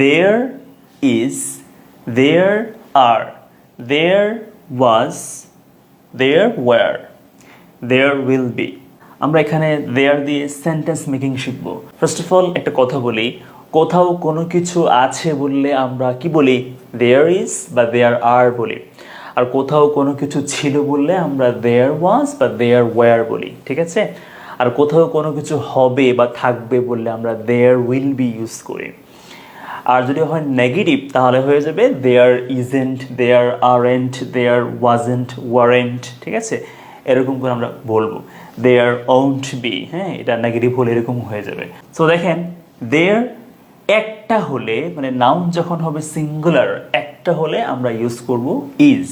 there is, there are, there was, there were, there will be। আমরা এখানে there দিয়ে sentence making শিখব। First of all একটা কথা বলি, কোথাও কোনো কিছু আছে বললে আমরা কি বলি? there is বা there are বলি। আর কোথাও কোনো কিছু ছিল বললে আমরা there was বা there were বলি, ঠিক আছে? আর কোথাও কোনো কিছু হবে বা থাকবে বললে আমরা there will be ইউজ করি। আর যদি হয় নেগেটিভ তাহলে হয়ে যাবে there isn't, there aren't, there wasn't, weren't, ঠিক আছে? এরকম করে আমরা বলবো there won't be, হ্যাঁ, এটা নেগেটিভ হলে এরকম হয়ে যাবে। সো দেখেন there একটা হলে মানে নাউন যখন হবে সিঙ্গুলার একটা হলে আমরা ইউজ করব ইজ।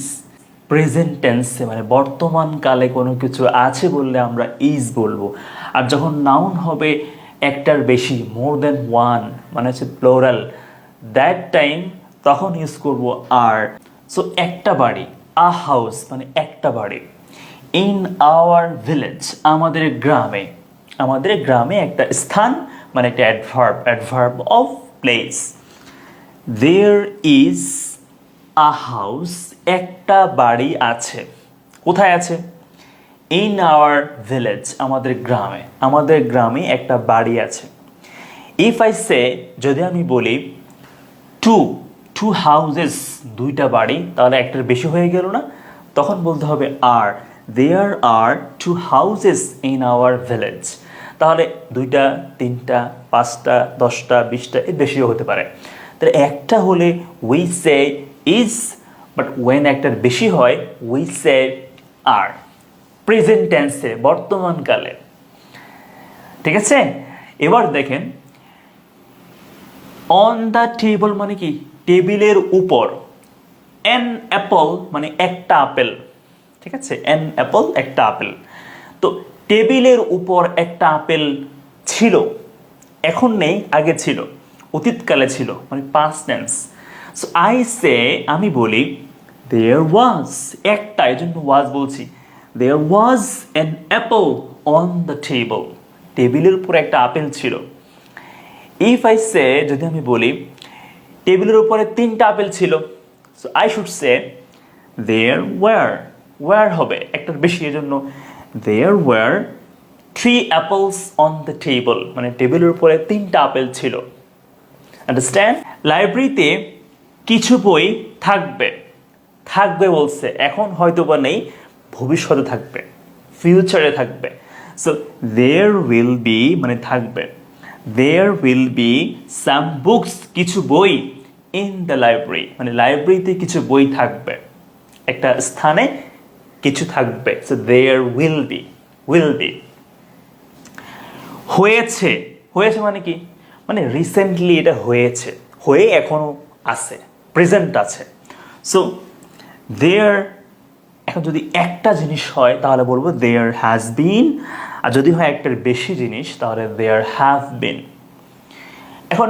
প্রেজেন্ট টেন্সে মানে বর্তমান কালে কোনো কিছু আছে বললে আমরা ইজ বলবো। আর যখন নাউন হবে একটার বেশি, মোর দ্যান ওয়ান মানে হচ্ছে প্লোরাল, দ্যাট টাইম তখন ইউজ করব আর। সো একটা বাড়ি, আ হাউস মানে একটা বাড়ি। ইন আওয়ার ভিলেজ আমাদের গ্রামে, আমাদের গ্রামে একটা স্থান মানে একটা adverb, adverb of place. There is a house একটা বাড়ি আছে। কোথায় আছে? ইন আওয়ার ভিলেজ আমাদের গ্রামে, আমাদের গ্রামে একটা বাড়ি আছে। ইফ আই সে যদি আমি বলি টু হাউজেস দুইটা বাড়ি তাহলে একটার বেশি হয়ে গেল না? তখন বলতে হবে আর। There are two houses in our village. তাহলে দুইটা, তিনটা, পাঁচটা, 10টা, 20টা এর বেশিও হতে পারে। তাহলে একটা হলে we say is, but when একটার বেশি হয় উই সে আর। প্রেজেন্ট টেন্সে বর্তমানকালে, ঠিক আছে? এবার দেখেন অন দ্য টেবল মানে কি? টেবিলের উপর। অ্যান অ্যাপল মানে একটা আপেল, ঠিক আছে? অ্যান অ্যাপল একটা আপেল। তো টেবিলের উপর একটা আপেল ছিল, এখন নেই, আগে ছিল, অতীতকালে ছিল মানে past tense. So I say আমি বলি দেয়ার ওয়াজ একটা, এই জন্য ওয়াজ বলছি। There was an apple on the table, টেবিলের উপর একটা আপেল ছিল। ইফ আই সে যদি আমি বলি টেবিলের উপরে 3টা আপেল ছিল, so I should say there were, were হবে একটার বেশি, এর জন্য there were 3 apples on the table মানে টেবিলের উপরে 3টা আপেল ছিল। আন্ডারস্ট্যান্ড? লাইব্রেরিতে কিছু বই থাকবে, থাকবে বলছে, এখন হয়তো বা নেই, ভবিষ্যতে থাকবে, ফিউচারে থাকবে। সো দেয়ার উইল বি মানে থাকবে। There will be some books কিছু বই ইন দ্য লাইব্রেরি মানে লাইব্রেরিতে কিছু বই থাকবে, একটা স্থানে কিছু থাকবে। So there will be, will be. হয়েছে, হয়েছে মানে কি? মানে রিসেন্টলি এটা হয়েছে, হয়ে এখনো আছে, প্রেজেন্ট আছে। সো দেয়ার, এখন যদি একটা জিনিস হয় তাহলে বলবো দেয়ার হ্যাজ বিন, আর যদি হয় একটার বেশি জিনিস তাহলে দেয়ার হ্যাভ বিন। এখন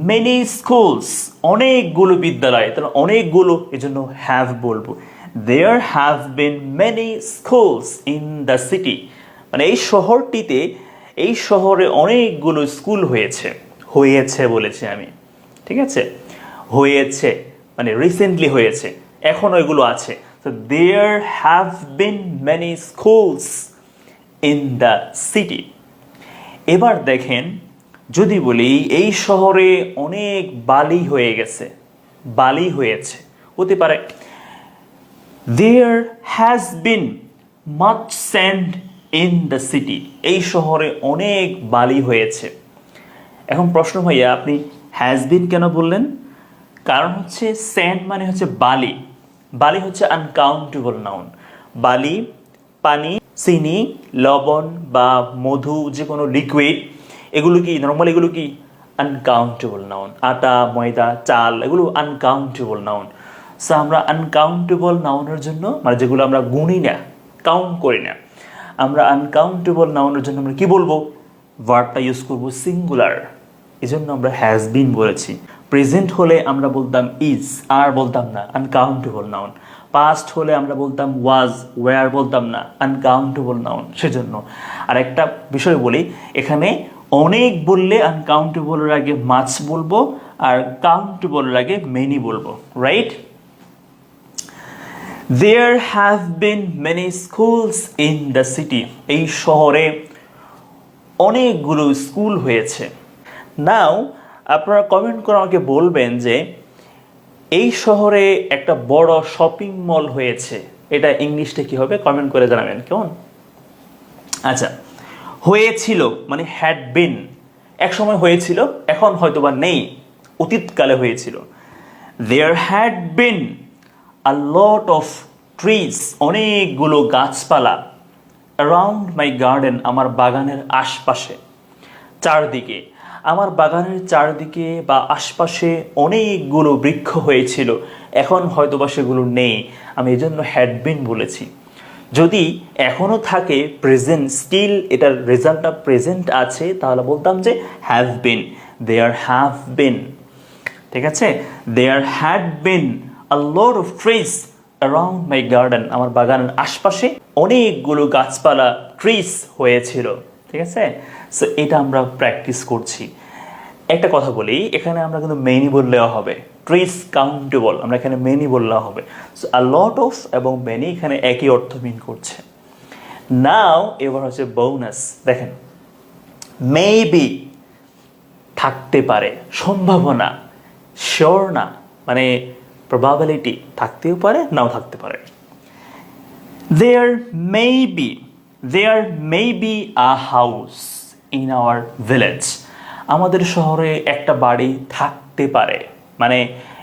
মেনি স্কুলস অনেকগুলো বিদ্যালয়, তাহলে অনেকগুলো এই জন্য হ্যাভ বলবো। There have been many schools in the city মানে এই শহরটিতে, এই শহরে অনেকগুলো স্কুল হয়েছে, হয়েছে বলেছি আমি, ঠিক আছে? হয়েছে মানে রিসেন্টলি হয়েছে, এখন ওইগুলো আছে। তো there have been many schools in the city. এবার দেখেন যদি বলি এই শহরে অনেক বালি হয়ে গেছে, বালি হয়েছে, হতে পারে there has been much sand in the city এই শহরে অনেক বালি হয়েছে। এখন প্রশ্ন ভাইয়া আপনি হ্যাজ বিন কেন বললেন? কারণ হচ্ছে স্যান্ড মানে হচ্ছে বালি, বালি হচ্ছে আনকাউন্টেবল নাউন। বালি, পানি, চিনি, লবণ বা মধু, যে কোনো লিকুইড, এগুলো কি নর্মাল, এগুলো কি আনকাউন্টেবল নাউন। আটা, ময়দা, চাল, এগুলো আনকাউন্টেবল নাউন। সো আমরা আনকাউন্টেবল নাউনের জন্য মানে যেগুলো আমরা গুনি না, কাউন্ট করি না, আমরা আনকাউন্টেবল নাউনের জন্য আমরা কি বলবো? ভার্বটা ইউজ করবো সিঙ্গুলার, এই জন্য আমরা হ্যাজ বিন বলেছি। প্রেজেন্ট হলে আমরা বলতাম ইজ, আর বলতাম না, আনকাউন্টেবল নাউন। পাস্ট হলে আমরা বলতাম ওয়াজ, ওয়ার বলতাম না, আনকাউন্টেবল নাউন, সেজন্য। আর একটা বিষয় বলি, এখানে অনেক বললে আনকাউন্টেবলের আগে মাছ বলবো, আর কাউন্টেবলের আগে মেনি বলবো, right? There have been many schools in the city. এই শহরে অনেকগুলো স্কুল হয়েছে। নাও আপনারা কমেন্ট করে আমাকে বলবেন যে এই শহরে একটা বড় শপিং মল হয়েছে, এটা ইংলিশটা কি হবে? কমেন্ট করে জানাবেন কেমন? আচ্ছা, হয়েছিল মানে হ্যাড বিন, এক সময় হয়েছিল, এখন হয়তোবা নেই, অতীতকালে হয়েছিল। There had been a lot of trees, অনেকগুলো গাছপালা, around my garden, আমার বাগানের আশপাশে, চারদিকে, আমার বাগানের চারদিকে বা আশপাশে অনেকগুলো বৃক্ষ হয়েছিল, এখন হয়তোবা সেগুলো নেই, আমি এই জন্য হ্যাড বিন বলেছি। যদি এখনও থাকে প্রেজেন্ট, স্টিল এটার রেজাল্টটা প্রেজেন্ট আছে, তাহলে বলতাম যে have been, there have been, ঠিক আছে? There had been a lot of trees around my garden, আমার বাগানের আশপাশে অনেকগুলো গাছপালা, ট্রিজ হয়েছিল, ঠিক আছে? সো এটা আমরা প্র্যাকটিস করছি। একটা কথা বলি, এখানে আমরা কিন্তু মেনি বললেও হবে, ট্রিজ কাউন্টেবল, আমরা এখানে মেনি বললেও হবে। সো আ লট অফ এবং মেনি এখানে একই অর্থ মিন করছে। নাও এবার হচ্ছে বোনাস, দেখেন, মেবি থাকতে পারে, সম্ভাবনা, শিওর না, মানে প্রবাবিলিটি, থাকতেও পারে নাও থাকতে পারে। There may be a house in our village. আমাদের শহরে একটা বাড়ি থাকতে পারে, মানে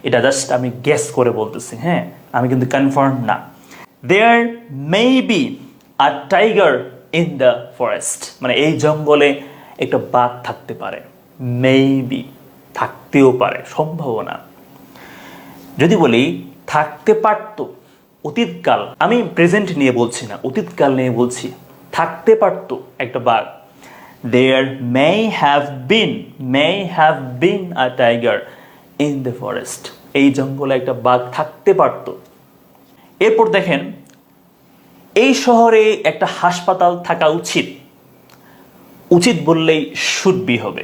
এটা জাস্ট আমি গেস করে বলতেছি, হ্যাঁ, আমি কিন্তু কনফার্ম না। There may be a tiger in the forest, মানে এই জঙ্গলে একটা বাঘ থাকতে পারে, মেবি, থাকতেও পারে, সম্ভাবনা। যদি বলি থাকতে পারতো, অতীতকাল, আমি প্রেজেন্ট নিয়ে বলছি না, অতীতকাল নিয়ে বলছি, থাকতে পারতো একটা বাঘ। There may have been a tiger in the forest. এই জঙ্গলে একটা বাঘ থাকতে পারতো। এরপর দেখেন, এই শহরে একটা হাসপাতাল থাকা উচিত, উচিত বললেই should be হবে।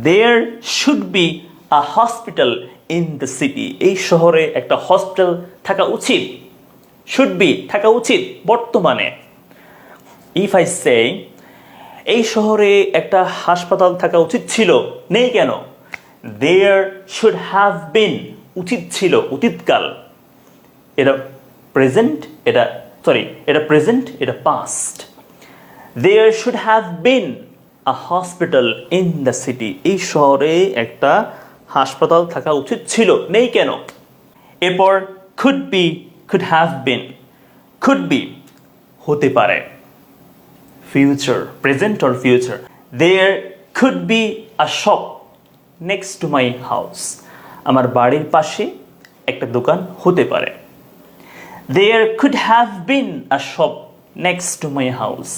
There should be a hospital in the city. এই শহরে একটা হসপিটাল থাকা উচিত, should be থাকা উচিত বর্তমানে। If I say এই শহরে একটা হাসপাতাল থাকা উচিত ছিল, নেই কেন? There should have been, উচিত ছিল, অতীতকাল, এটা প্রেজেন্ট, এটা প্রেজেন্ট, এটা past. There should have been a hospital in the city. এই শহরে একটা হাসপাতাল থাকা উচিত ছিল, নেই কেন? এরপর could have been, could be হতে পারে, future, present or future. There could be a shop next to my house. আমার বাড়ির পাশে একটা দোকান হতে পারে। There could have been a shop next to my house.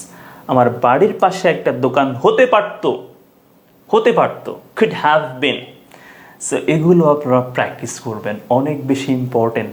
আমার বাড়ির পাশে একটা দোকান হতে পারতো, could have been. সো এগুলো আপনারা প্র্যাকটিস করবেন, অনেক বেশি ইম্পর্টেন্ট।